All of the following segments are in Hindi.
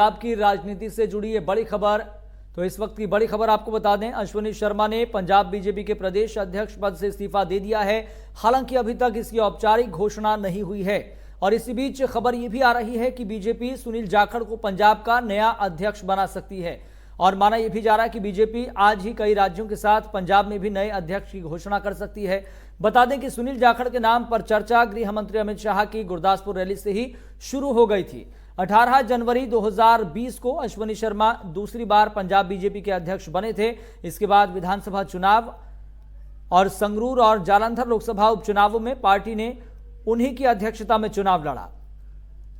पंजाब की राजनीति से जुड़ी ये बड़ी खबर। तो इस वक्त की बड़ी खबर आपको बता दें, अश्विनी शर्मा ने पंजाब बीजेपी के प्रदेश अध्यक्ष पद से इस्तीफा दे दिया है। हालांकि अभी तक इसकी औपचारिक घोषणा नहीं हुई है। और इसी बीच खबर यह भी आ रही है कि बीजेपी सुनील जाखड़ को पंजाब का नया अध्यक्ष बना सकती है। और माना यह भी जा रहा है कि बीजेपी आज ही कई राज्यों के साथ पंजाब में भी नए अध्यक्ष की घोषणा कर सकती है। बता दें कि सुनील जाखड़ के नाम पर चर्चा गृह मंत्री अमित शाह की गुरदासपुर रैली से ही शुरू हो गई थी। 18 जनवरी 2020 को अश्विनी शर्मा दूसरी बार पंजाब बीजेपी के अध्यक्ष बने थे। इसके बाद विधानसभा चुनाव और संगरूर और जालंधर लोकसभा उपचुनावों में पार्टी ने उन्हीं की अध्यक्षता में चुनाव लड़ा,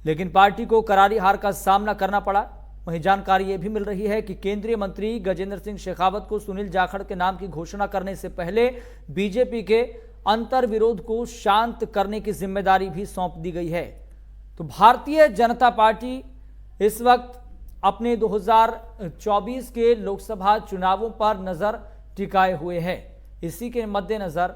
लेकिन पार्टी को करारी हार का सामना करना पड़ा। वहीं जानकारी यह भी मिल रही है कि केंद्रीय मंत्री गजेंद्र सिंह शेखावत को सुनील जाखड़ के नाम की घोषणा करने से पहले बीजेपी के अंतर्विरोध को शांत करने की जिम्मेदारी भी सौंप दी गई है। तो भारतीय जनता पार्टी इस वक्त अपने 2024 के लोकसभा चुनावों पर नजर टिकाए हुए है। इसी के मद्देनजर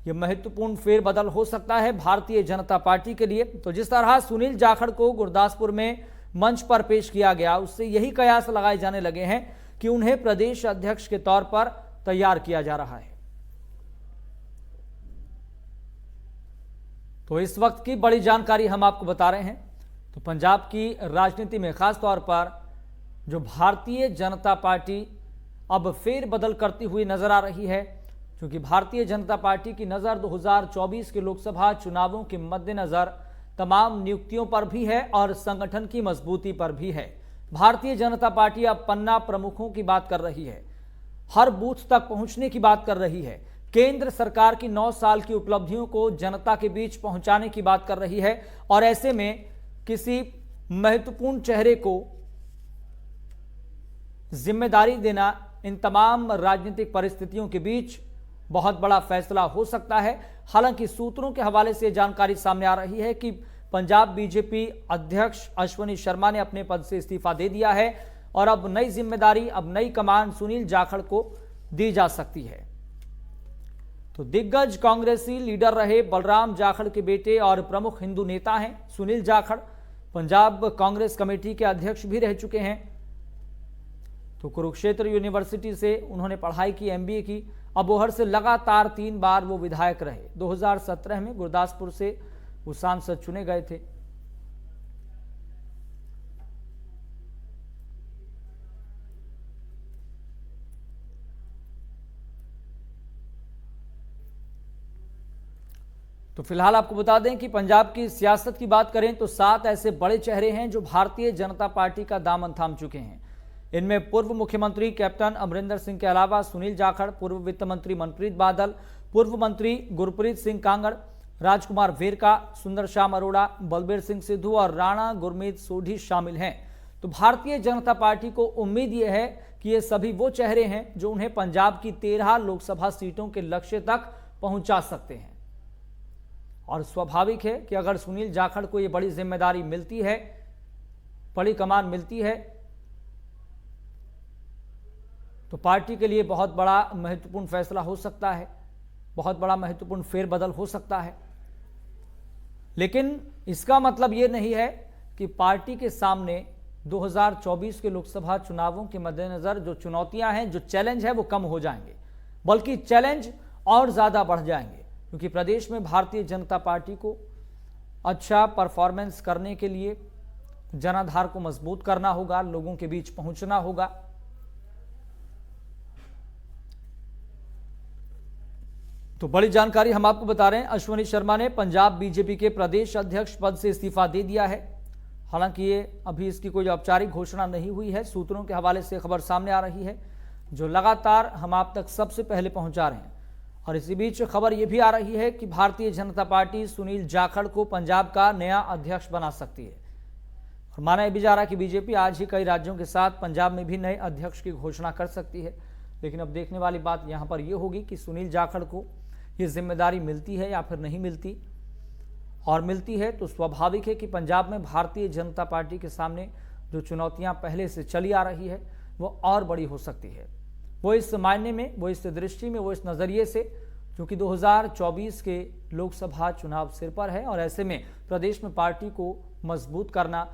यह महत्वपूर्ण फेरबदल हो सकता है भारतीय जनता पार्टी के लिए। तो जिस तरह सुनील जाखड़ को गुरदासपुर में मंच पर पेश किया गया, उससे यही कयास लगाए जाने लगे हैं कि उन्हें प्रदेश अध्यक्ष के तौर पर तैयार किया जा रहा है। तो इस वक्त की बड़ी जानकारी हम आपको बता रहे हैं। तो पंजाब की राजनीति में खास तौर पर जो भारतीय जनता पार्टी अब फेरबदल करती हुई नजर आ रही है, क्योंकि भारतीय जनता पार्टी की नजर 2024 के लोकसभा चुनावों के मद्देनजर तमाम नियुक्तियों पर भी है और संगठन की मजबूती पर भी है। भारतीय जनता पार्टी अब पन्ना प्रमुखों की बात कर रही है, हर बूथ तक पहुंचने की बात कर रही है, केंद्र सरकार की 9 साल की उपलब्धियों को जनता के बीच पहुंचाने की बात कर रही है। और ऐसे में किसी महत्वपूर्ण चेहरे को जिम्मेदारी देना इन तमाम राजनीतिक परिस्थितियों के बीच बहुत बड़ा फैसला हो सकता है। हालांकि सूत्रों के हवाले से जानकारी सामने आ रही है कि पंजाब बीजेपी अध्यक्ष अश्विनी शर्मा ने अपने पद से इस्तीफा दे दिया है और अब नई जिम्मेदारी, अब नई कमान सुनील जाखड़ को दी जा सकती है। तो दिग्गज कांग्रेसी लीडर रहे बलराम जाखड़ के बेटे और प्रमुख हिंदू नेता हैं सुनील जाखड़। पंजाब कांग्रेस कमेटी के अध्यक्ष भी रह चुके हैं। तो कुरुक्षेत्र यूनिवर्सिटी से उन्होंने पढ़ाई की, एमबीए की। अबोहर से लगातार 3 बार वो विधायक रहे। 2017 में गुरदासपुर से वो सांसद चुने गए थे। तो फिलहाल आपको बता दें कि पंजाब की सियासत की बात करें तो 7 ऐसे बड़े चेहरे हैं जो भारतीय जनता पार्टी का दामन थाम चुके हैं। इनमें पूर्व मुख्यमंत्री कैप्टन अमरिंदर सिंह के अलावा सुनील जाखड़, पूर्व वित्त मंत्री मनप्रीत बादल, पूर्व मंत्री गुरप्रीत सिंह कांगड़, राजकुमार वेरका, सुंदर श्याम अरोड़ा, बलबीर सिंह सिद्धू और राणा गुरमीत सोढ़ी शामिल हैं। तो भारतीय जनता पार्टी को उम्मीद यह है कि ये सभी वो चेहरे हैं जो उन्हें पंजाब की 13 लोकसभा सीटों के लक्ष्य तक पहुंचा सकते हैं। और स्वाभाविक है कि अगर सुनील जाखड़ को ये बड़ी जिम्मेदारी मिलती है, बड़ी कमान मिलती है, तो पार्टी के लिए बहुत बड़ा महत्वपूर्ण फैसला हो सकता है, बहुत बड़ा महत्वपूर्ण फेरबदल हो सकता है। लेकिन इसका मतलब यह नहीं है कि पार्टी के सामने 2024 के लोकसभा चुनावों के मद्देनजर जो चुनौतियां हैं, जो चैलेंज है, वो कम हो जाएंगे, बल्कि चैलेंज और ज्यादा बढ़ जाएंगे। क्योंकि प्रदेश में भारतीय जनता पार्टी को अच्छा परफॉर्मेंस करने के लिए जनाधार को मजबूत करना होगा, लोगों के बीच पहुंचना होगा। तो बड़ी जानकारी हम आपको बता रहे हैं, अश्विनी शर्मा ने पंजाब बीजेपी के प्रदेश अध्यक्ष पद से इस्तीफा दे दिया है। हालांकि ये अभी इसकी कोई औपचारिक घोषणा नहीं हुई है। सूत्रों के हवाले से खबर सामने आ रही है जो लगातार हम आप तक सबसे पहले पहुंचा रहे हैं। और इसी बीच खबर यह भी आ रही है कि भारतीय जनता पार्टी सुनील जाखड़ को पंजाब का नया अध्यक्ष बना सकती है। और माना यह भी जा रहा है कि बीजेपी आज ही कई राज्यों के साथ पंजाब में भी नए अध्यक्ष की घोषणा कर सकती है। लेकिन अब देखने वाली बात यहां पर यह होगी कि सुनील जाखड़ को यह जिम्मेदारी मिलती है या फिर नहीं मिलती। और मिलती है तो स्वाभाविक है कि पंजाब में भारतीय जनता पार्टी के सामने जो चुनौतियां पहले से चली आ रही है वो और बड़ी हो सकती है। वो इस मायने में, वो इस दृष्टि में, वो इस नज़रिए से, क्योंकि 2024 के लोकसभा चुनाव सिर पर है और ऐसे में प्रदेश में पार्टी को मजबूत करना,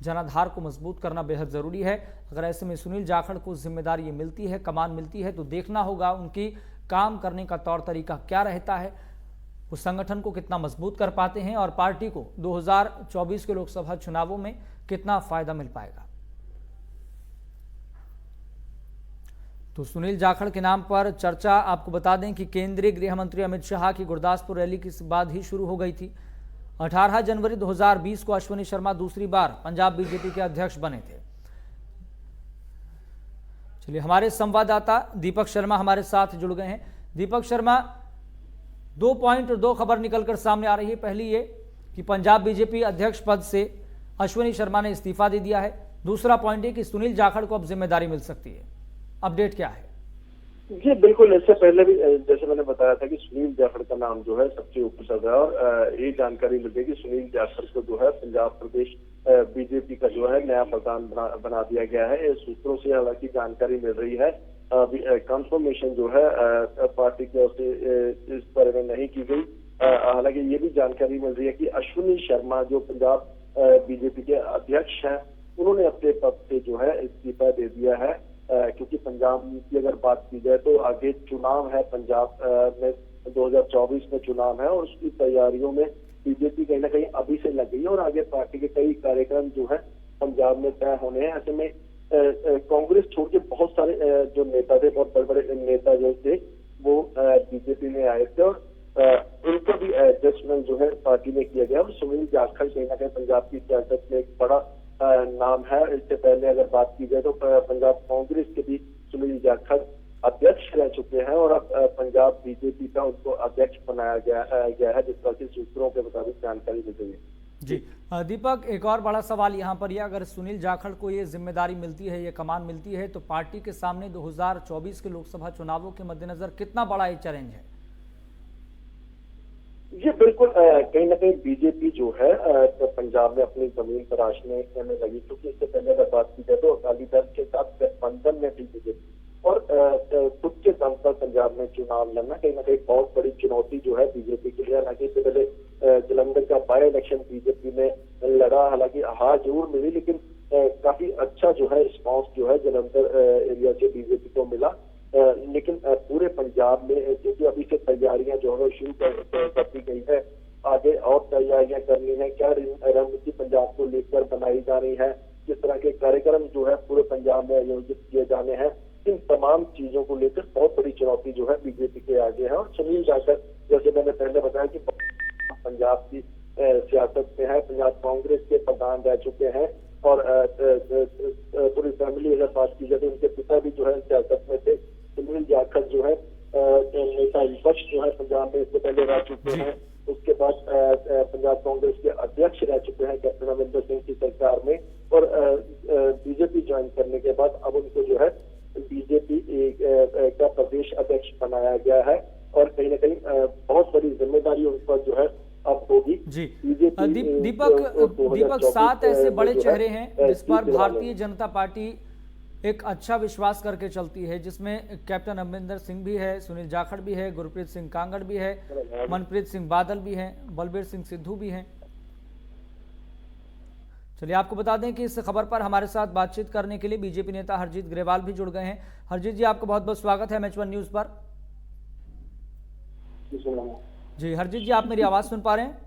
जनाधार को मजबूत करना बेहद जरूरी है। अगर ऐसे में सुनील जाखड़ को जिम्मेदारी ये मिलती है, कमान मिलती है, तो देखना होगा उनकी काम करने का तौर तरीका क्या रहता है, उस संगठन को कितना मजबूत कर पाते हैं और पार्टी को 2024 के लोकसभा चुनावों में कितना फायदा मिल पाएगा। तो सुनील जाखड़ के नाम पर चर्चा, आपको बता दें कि केंद्रीय गृह मंत्री अमित शाह की गुरदासपुर रैली के बाद ही शुरू हो गई थी। 18 जनवरी 2020 को अश्विनी शर्मा दूसरी बार पंजाब बीजेपी के अध्यक्ष बने थे। चलिए, हमारे संवाददाता दीपक शर्मा हमारे साथ जुड़ गए हैं। दीपक शर्मा, 2 पॉइंट और 2 खबर निकलकर सामने आ रही है। पहली ये कि पंजाब बीजेपी अध्यक्ष पद से अश्विनी शर्मा ने इस्तीफा दे दिया है। दूसरा पॉइंट है कि सुनील जाखड़ को अब जिम्मेदारी मिल सकती है। अपडेट क्या है? जी बिल्कुल, इससे पहले भी जैसे मैंने बताया था कि सुनील जाखड़ का नाम जो है सबसे ऊपर चल रहा है और ये जानकारी मिल गई कि सुनील जाखड़ को जो है पंजाब प्रदेश बीजेपी का जो है नया प्रधान बना दिया गया है। सूत्रों से हालांकि जानकारी मिल रही है, कंफर्मेशन जो है पार्टी की ओर से इस बारे में नहीं की गई। हालांकि ये भी जानकारी मिल रही है कि अश्विनी शर्मा जो पंजाब बीजेपी के अध्यक्ष हैं, उन्होंने अपने पद से जो है इस्तीफा दे दिया है, क्योंकि पंजाब की अगर बात की जाए तो आगे चुनाव है, पंजाब में 2024 में चुनाव है और उसकी तैयारियों में बीजेपी कहीं ना कहीं अभी से लग गई है और आगे पार्टी के कई कार्यक्रम जो है पंजाब में तय होने हैं। ऐसे में कांग्रेस छोड़ के बहुत सारे जो नेता थे, बहुत बड़े बड़े नेता जो थे वो बीजेपी में आए थे और उनको भी एडजस्टमेंट जो है पार्टी ने किया गया और सुनील जाखड़ कहीं ना कहीं पंजाब की सियासत में एक बड़ा नाम है। इससे पहले अगर बात की जाए तो पंजाब कांग्रेस के भी सुनील जाखड़ अध्यक्ष रह चुके हैं और अब पंजाब बीजेपी का उनको अध्यक्ष बनाया गया है, जिस तरह के सूत्रों के मुताबिक जानकारी मिल रही है। जी दीपक, एक और बड़ा सवाल यहाँ पर यह, अगर सुनील जाखड़ को ये जिम्मेदारी मिलती है, ये कमान मिलती है, तो पार्टी के सामने 2024 के लोकसभा चुनावों के मद्देनजर कितना बड़ा ये चैलेंज है? ये बिल्कुल कहीं ना कहीं बीजेपी जो है तो पंजाब में अपनी जमीन तराशने में लगी, क्योंकि इससे पहले अगर बात की जाए तो अकाली दल के साथ गठबंधन में थी बीजेपी और खुद के दम पर पंजाब में चुनाव लड़ना कहीं ना कहीं बहुत बड़ी चुनौती जो है बीजेपी के लिए। हालांकि इससे पहले जलंधर का बाय इलेक्शन बीजेपी ने लड़ा, हालांकि हार जरूर मिली, लेकिन काफी अच्छा जो है रिस्पॉन्स जो है जलंधर एरिया से बीजेपी को मिला। लेकिन पूरे पंजाब में क्योंकि अभी से तैयारियां जो है शुरू कर दी गई है, आगे और तैयारियां करनी है, क्या रणनीति पंजाब को लेकर बनाई जा रही है, किस तरह के कार्यक्रम जो है पूरे पंजाब में आयोजित किए जाने हैं, इन तमाम चीजों को लेकर बहुत बड़ी चुनौती जो है बीजेपी के आगे है। और सुनील जाखड़ जैसे मैंने पहले बताया कि पंजाब की सियासत में है, पंजाब कांग्रेस के प्रधान रह चुके हैं और पूरी फैमिली अगर बात की जाए तो उनके पिता भी जो है सियासत में थे। सुनील जाखड़ जो है नेता विपक्ष जो है पंजाब में इससे पहले रह चुके हैं, उसके बाद पंजाब कांग्रेस के अध्यक्ष रह चुके हैं कैप्टन अमरिंदर सिंह की सरकार में और बीजेपी ज्वाइन करने के बाद अब उनको जो है बीजेपी का प्रदेश अध्यक्ष बनाया गया है और कहीं ना कहीं बहुत बड़ी जिम्मेदारी उन पर जो है अब होगी। जी दीपक 7 ऐसे बड़े चेहरे हैं जिस पर भारतीय जनता पार्टी एक अच्छा विश्वास करके चलती है, जिसमें कैप्टन अमरिंदर सिंह भी है, सुनील जाखड़ भी है, गुरप्रीत सिंह कांगड़ भी है, मनप्रीत सिंह बादल भी हैं, बलबीर सिंह सिद्धू भी हैं। चलिए, आपको बता दें कि इस खबर पर हमारे साथ बातचीत करने के लिए बीजेपी नेता हरजीत ग्रेवाल भी जुड़ गए हैं। हरजीत जी, आपका बहुत बहुत स्वागत है MH1 न्यूज पर। जी हरजीत जी, आप मेरी आवाज सुन पा रहे हैं?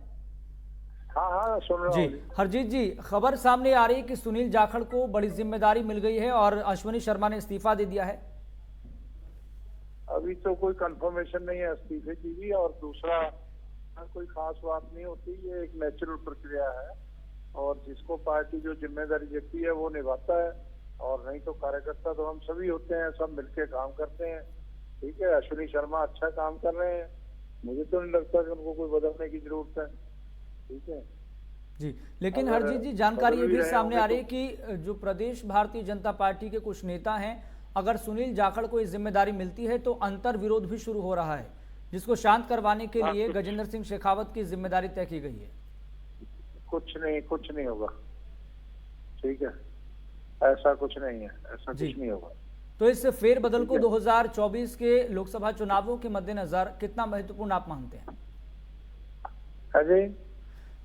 हाँ सुन रहा हूं जी हरजीत जी, खबर सामने आ रही है कि सुनील जाखड़ को बड़ी जिम्मेदारी मिल गई है और अश्विनी शर्मा ने इस्तीफा दे दिया है। अभी तो कोई कंफर्मेशन नहीं है इस्तीफे की भी, और दूसरा कोई खास बात नहीं होती, ये एक नेचुरल प्रक्रिया है और जिसको पार्टी जो जिम्मेदारी देती है वो निभाता है, और नहीं तो कार्यकर्ता तो हम सभी होते हैं, सब मिलके काम करते हैं। ठीक है, अश्विनी शर्मा अच्छा काम कर रहे हैं, मुझे तो नहीं लगता कि उनको कोई बदलने की जरूरत है। ठीक है जी, लेकिन हरजीत जी, जानकारी ये भी सामने आ रही है कि जो प्रदेश भारतीय जनता पार्टी के कुछ नेता हैं, अगर सुनील जाखड़ को ये जिम्मेदारी मिलती है तो अंतर विरोध भी शुरू हो रहा है, जिसको शांत करवाने के लिए गजेंद्र सिंह शेखावत की जिम्मेदारी तय की गई है। कुछ नहीं होगा। ठीक है, ऐसा कुछ नहीं है, ऐसा कुछ नहीं होगा। तो इस फेरबदल को 2024 के लोकसभा चुनावों के मद्देनजर कितना महत्वपूर्ण आप मानते हैं? अजय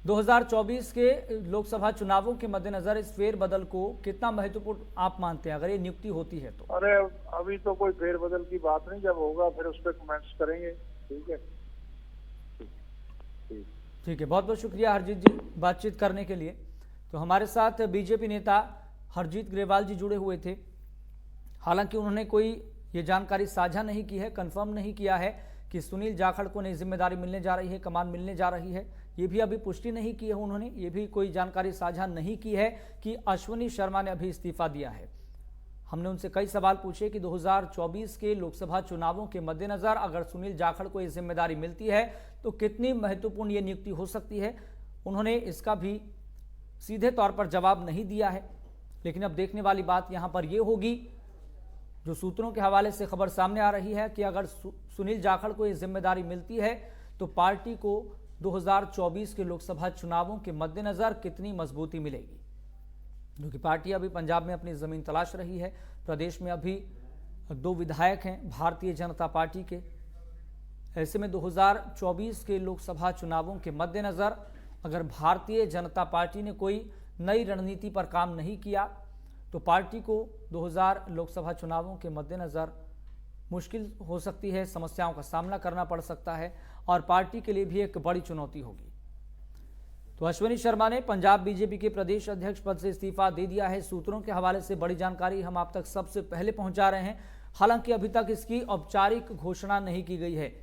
2024 के लोकसभा चुनावों के मद्देनजर इस फेरबदल को कितना महत्वपूर्ण आप मानते हैं, अगर ये नियुक्ति होती है तो? अरे अभी तो कोई फेरबदल की बात नहीं, जब होगा फिर उस पर कमेंट्स करेंगे। ठीक है, ठीक है, बहुत बहुत शुक्रिया हरजीत जी बातचीत करने के लिए। तो हमारे साथ बीजेपी नेता हरजीत ग्रेवाल जी जुड़े हुए थे। हालांकि उन्होंने कोई ये जानकारी साझा नहीं की है, कंफर्म नहीं किया है कि सुनील जाखड़ को नई जिम्मेदारी मिलने जा रही है, कमान मिलने जा रही है, ये भी अभी पुष्टि नहीं की है उन्होंने। ये भी कोई जानकारी साझा नहीं की है कि अश्विनी शर्मा ने अभी इस्तीफा दिया है। हमने उनसे कई सवाल पूछे कि 2024 के लोकसभा चुनावों के मद्देनजर अगर सुनील जाखड़ को ये जिम्मेदारी मिलती है तो कितनी महत्वपूर्ण ये नियुक्ति हो सकती है। उन्होंने इसका भी सीधे तौर पर जवाब नहीं दिया है। लेकिन अब देखने वाली बात यहां पर यह होगी, जो सूत्रों के हवाले से खबर सामने आ रही है कि अगर सुनील जाखड़ को ये जिम्मेदारी मिलती है तो पार्टी को 2024 के लोकसभा चुनावों के मद्देनजर कितनी मजबूती मिलेगी। क्योंकि पार्टी अभी पंजाब में अपनी जमीन तलाश रही है। प्रदेश में अभी 2 विधायक हैं भारतीय जनता पार्टी के। ऐसे में 2024 के लोकसभा चुनावों के मद्देनजर अगर भारतीय जनता पार्टी ने कोई नई रणनीति पर काम नहीं किया तो पार्टी को 2000 लोकसभा चुनावों के मद्देनजर मुश्किल हो सकती है, समस्याओं का सामना करना पड़ सकता है और पार्टी के लिए भी एक बड़ी चुनौती होगी। तो अश्विनी शर्मा ने पंजाब बीजेपी के प्रदेश अध्यक्ष पद से इस्तीफा दे दिया है। सूत्रों के हवाले से बड़ी जानकारी हम आप तक सबसे पहले पहुंचा रहे हैं। हालांकि अभी तक इसकी औपचारिक घोषणा नहीं की गई है,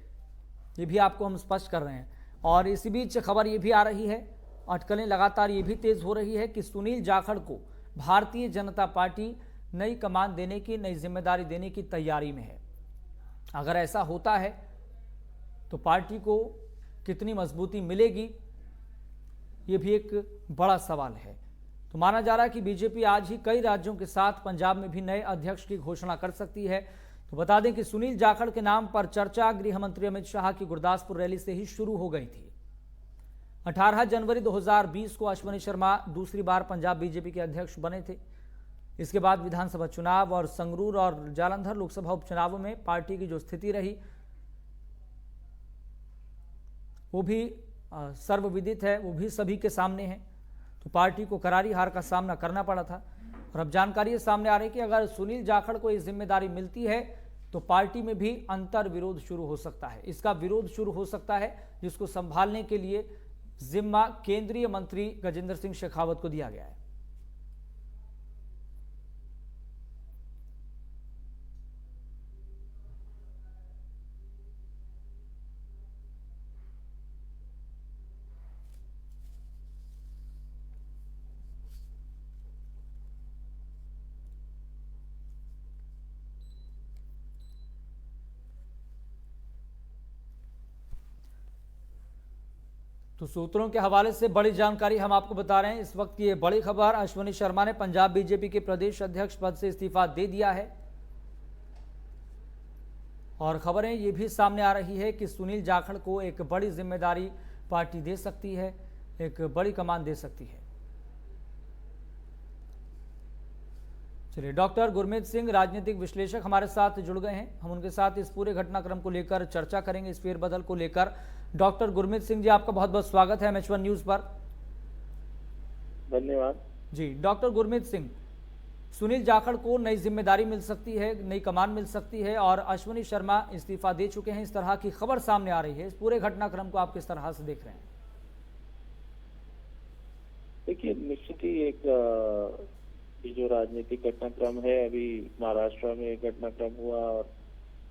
ये भी आपको हम स्पष्ट कर रहे हैं। और इसी बीच खबर ये भी आ रही है, अटकलें लगातार ये भी तेज हो रही है कि सुनील जाखड़ को भारतीय जनता पार्टी नई कमान देने की, नई जिम्मेदारी देने की तैयारी में है। अगर ऐसा होता है तो पार्टी को कितनी मजबूती मिलेगी, ये भी एक बड़ा सवाल है। तो माना जा रहा है कि बीजेपी आज ही कई राज्यों के साथ पंजाब में भी नए अध्यक्ष की घोषणा कर सकती है। तो बता दें कि सुनील जाखड़ के नाम पर चर्चा गृह मंत्री अमित शाह की गुरदासपुर रैली से ही शुरू हो गई थी। 18 जनवरी 2020 को अश्विनी शर्मा दूसरी बार पंजाब बीजेपी के अध्यक्ष बने थे। इसके बाद विधानसभा चुनाव और संगरूर और जालंधर लोकसभा उपचुनावों में पार्टी की जो स्थिति रही वो भी सर्वविदित है, वो भी सभी के सामने है। तो पार्टी को करारी हार का सामना करना पड़ा था। और अब जानकारी सामने आ रही है कि अगर सुनील जाखड़ को ये जिम्मेदारी मिलती है तो पार्टी में भी अंतर विरोध शुरू हो सकता है। इसका विरोध शुरू हो सकता है जिसको संभालने के लिए जिम्मा केंद्रीय मंत्री गजेंद्र सिंह शेखावत को दिया गया है। तो सूत्रों के हवाले से बड़ी जानकारी हम आपको बता रहे हैं। इस वक्त की ये बड़ी खबर, अश्विनी शर्मा ने पंजाब बीजेपी के प्रदेश अध्यक्ष पद से इस्तीफा दे दिया है। और खबरें ये भी सामने आ रही है कि सुनील जाखड़ को एक बड़ी जिम्मेदारी पार्टी दे सकती है, एक बड़ी कमान दे सकती है। चलिए, डॉक्टर गुरमीत सिंह राजनीतिक विश्लेषक हमारे साथ जुड़ गए हैं। हम उनके साथ इस पूरे घटनाक्रम को लेकर चर्चा करेंगे, इस फेरबदल को लेकर। डॉक्टर गुरमीत सिंह जी, आपका बहुत बहुत स्वागत है MH1 न्यूज पर। धन्यवाद जी। डॉक्टर गुरमीत सिंह, सुनील जाखड़ को नई जिम्मेदारी मिल सकती है, नई कमान मिल सकती है और अश्विनी शर्मा इस्तीफा दे चुके हैं, इस तरह की खबर सामने आ रही है। इस पूरे घटनाक्रम को आप किस तरह से देख रहे हैं? देखिए, निश्चित ही एक जो राजनीतिक घटनाक्रम है, अभी महाराष्ट्र में एक घटनाक्रम हुआ और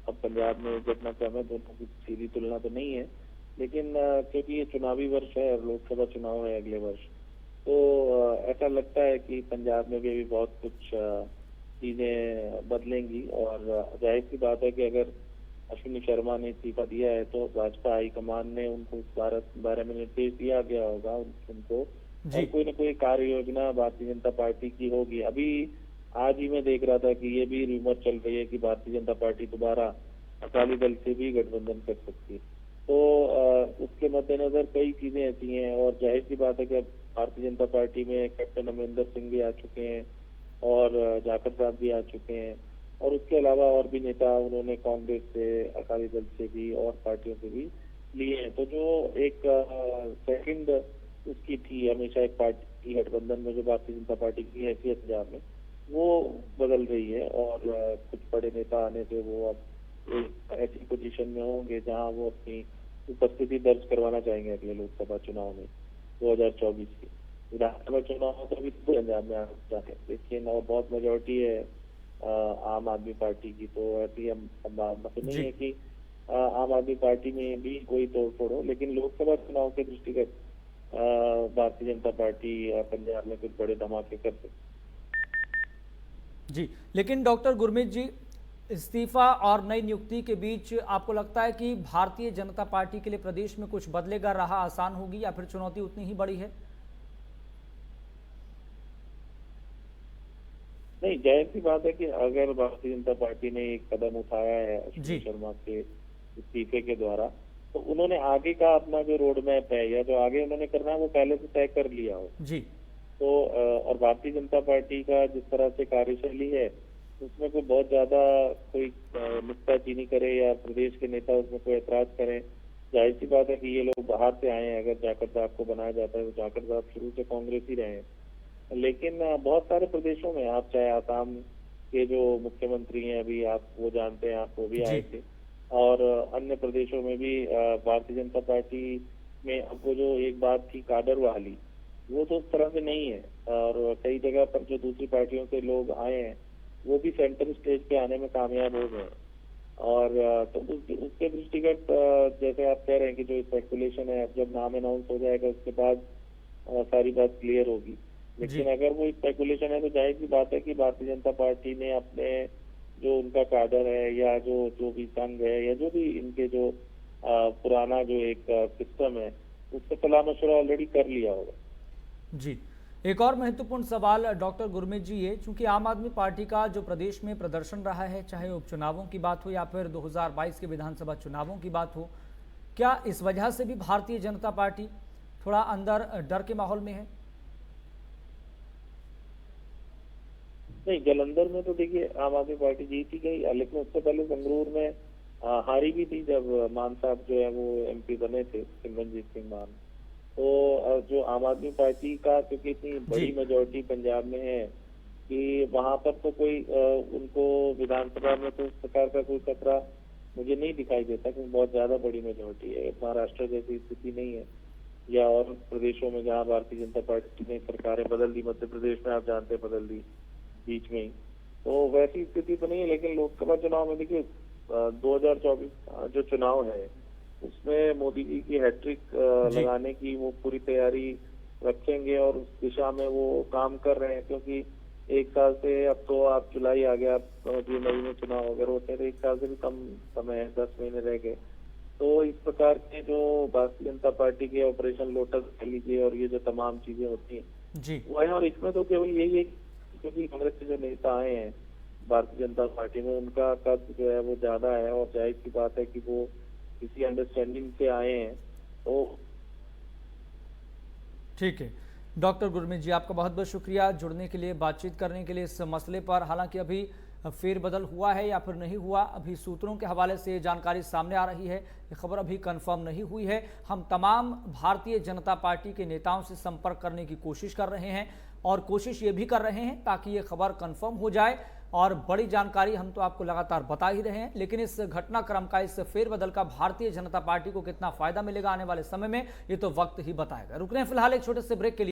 अब पंजाब में एक घटनाक्रम है। दोनों की सीधी तुलना तो नहीं है, लेकिन क्योंकि ये चुनावी वर्ष है और लोकसभा चुनाव है अगले वर्ष, तो ऐसा लगता है कि पंजाब में भी अभी बहुत कुछ चीजें बदलेंगी। और जाहिर सी बात है कि अगर अश्विनी शर्मा ने इस्तीफा दिया है तो भाजपा हाईकमान ने उनको इस बारे में निर्देश दिया गया होगा उनको, और कोई न कोई कार्य योजना भारतीय जनता पार्टी की होगी। अभी आज ही मैं देख रहा था कि ये भी रूमर चल रही है कि भारतीय जनता पार्टी दोबारा अकाली दल से भी गठबंधन कर सकती है। तो उसके मद्देनजर कई चीजें ऐसी हैं और जाहिर सी बात है कि अब भारतीय जनता पार्टी में कैप्टन अमरिंदर सिंह भी आ चुके हैं और जाखड़ साहब भी आ चुके हैं, और उसके अलावा और भी नेता उन्होंने कांग्रेस से, अकाली दल से भी और पार्टियों से भी लिए हैं। तो जो एक सेकंड उसकी थी हमेशा एक पार्टी की गठबंधन में जो भारतीय जनता पार्टी की हैसियत पंजाब में वो बदल रही है और कुछ बड़े नेता आने से वो अब एक ऐसी पोजीशन में होंगे जहां वो अपनी उपस्थिति दर्ज करवाना चाहेंगे अगले लोकसभा चुनाव में 2024 के। विधानसभा चुनाव तो अभी पंजाब में आता है, लेकिन और बहुत मेजोरिटी है आम आदमी पार्टी की, तो ऐसी हम संभावना तो नहीं है कि आम आदमी पार्टी में भी कोई तोड़फोड़ हो, लेकिन लोकसभा चुनाव के दृष्टिगत भारतीय जनता पार्टी पंजाब में कुछ बड़े धमाके कर सकती। जी, लेकिन डॉक्टर गुरमीत जी, इस्तीफा और नई नियुक्ति के बीच आपको लगता है कि भारतीय जनता पार्टी के लिए प्रदेश में कुछ बदलेगा, राह आसान होगी या फिर चुनौती उतनी ही बड़ी है? नहीं, जाहिर सी बात है कि अगर भारतीय जनता पार्टी ने एक कदम उठाया है अश्विनी शर्मा के इस्तीफे के द्वारा, तो उन्होंने आगे का अपना जो रोड मैप है या जो आगे उन्होंने करना है वो पहले से तय कर लिया हो जी। तो और भारतीय जनता पार्टी का जिस तरह से कार्यशैली है उसमें कोई बहुत ज्यादा कोई नुक्ताचीनी करे या प्रदेश के नेता उसमें कोई ऐतराज करें, जाहिर सी बात है कि ये लोग बाहर से आए हैं। अगर जाकर साहब को बनाया जाता है तो जाकर साहब शुरू से कांग्रेस ही रहे हैं, लेकिन बहुत सारे प्रदेशों में आप चाहे आसाम के जो मुख्यमंत्री हैं अभी आप वो जानते हैं, आप वो भी आए थे, और अन्य प्रदेशों में भी भारतीय जनता पार्टी में अब वो जो एक बात थी काडर वाली वो तो उस तरह से नहीं है, और कई जगह पर जो दूसरी पार्टियों से लोग आए हैं वो भी सेंटर स्टेज पे आने में कामयाब हो गए। और तो उसके दृष्टिगत जैसे आप कह रहे हैं कि जो स्पेकुलेशन है जब नाम अनाउंस हो जाएगा उसके बाद सारी बात क्लियर होगी, लेकिन अगर वो स्पेकुलेशन है तो जाहिर सी बात है कि भारतीय जनता पार्टी ने अपने जो उनका काडर है या जो भी संघ है या जो भी इनके जो पुराना जो एक सिस्टम है उससे सलाह मशवरा ऑलरेडी कर लिया होगा। जी, एक और महत्वपूर्ण सवाल डॉक्टर गुरमीत जी, ये चूंकि आम आदमी पार्टी का जो प्रदेश में प्रदर्शन रहा है, चाहे उपचुनावों की बात हो या फिर 2022 के विधानसभा चुनावों की बात हो, क्या इस वजह से भी भारतीय जनता पार्टी थोड़ा अंदर डर के माहौल में है? नहीं, जालंधर में तो देखिए आम आदमी पार्टी जीत ही गई, लेकिन उससे पहले संगरूर में हारी भी थी जब मान साहब जो है वो एमपी बने थे, सिमरनजीत सिंह मान। तो जो आम आदमी पार्टी का क्योंकि इतनी बड़ी मेजोरिटी पंजाब में है कि वहां पर तो कोई उनको विधानसभा में तो उस प्रकार का कोई खतरा मुझे नहीं दिखाई देता, क्योंकि बहुत ज्यादा बड़ी मेजोरिटी है। महाराष्ट्र जैसी स्थिति नहीं है या और प्रदेशों में जहाँ भारतीय जनता पार्टी ने सरकारें बदल दी, मध्य प्रदेश में आप जानते हैं बदल दी बीच में ही, तो वैसी स्थिति तो नहीं है। लेकिन लोकसभा चुनाव में देखिए 2024 जो चुनाव है उसमें मोदी जी की हैट्रिक लगाने की वो पूरी तैयारी रखेंगे और उस दिशा में वो काम कर रहे हैं, क्योंकि एक साल से अब तो आप जुलाई आ गया, मई में चुनाव अगर होते हैं तो एक साल से भी कम समय है, 10 महीने रह गए। तो इस प्रकार के जो भारतीय जनता पार्टी के ऑपरेशन लोटस कह लीजिए और ये जो तमाम चीजें होती हैं जी वो है, और इसमें तो केवल यही है क्योंकि कांग्रेस के जो नेता आए हैं भारतीय जनता पार्टी में उनका कद जो है वो ज्यादा है और जाहिर सी बात है कि वो किसी अंडरस्टैंडिंग से आए हैं। तो ठीक है डॉक्टर गुरमीत जी, आपका बहुत बहुत शुक्रिया जुड़ने के लिए, बातचीत करने के लिए इस मसले पर। हालांकि अभी फेरबदल हुआ है या फिर नहीं हुआ, अभी सूत्रों के हवाले से जानकारी सामने आ रही है, ये खबर अभी कंफर्म नहीं हुई है। हम तमाम भारतीय जनता पार्टी के नेताओं से संपर्क करने की कोशिश कर रहे हैं और कोशिश ये भी कर रहे हैं ताकि ये खबर कंफर्म हो जाए, और बड़ी जानकारी हम तो आपको लगातार बता ही रहे हैं। लेकिन इस घटनाक्रम का, इस फेरबदल का भारतीय जनता पार्टी को कितना फायदा मिलेगा आने वाले समय में, ये तो वक्त ही बताएगा। रुक रहे हैं फिलहाल एक छोटे से ब्रेक के लिए।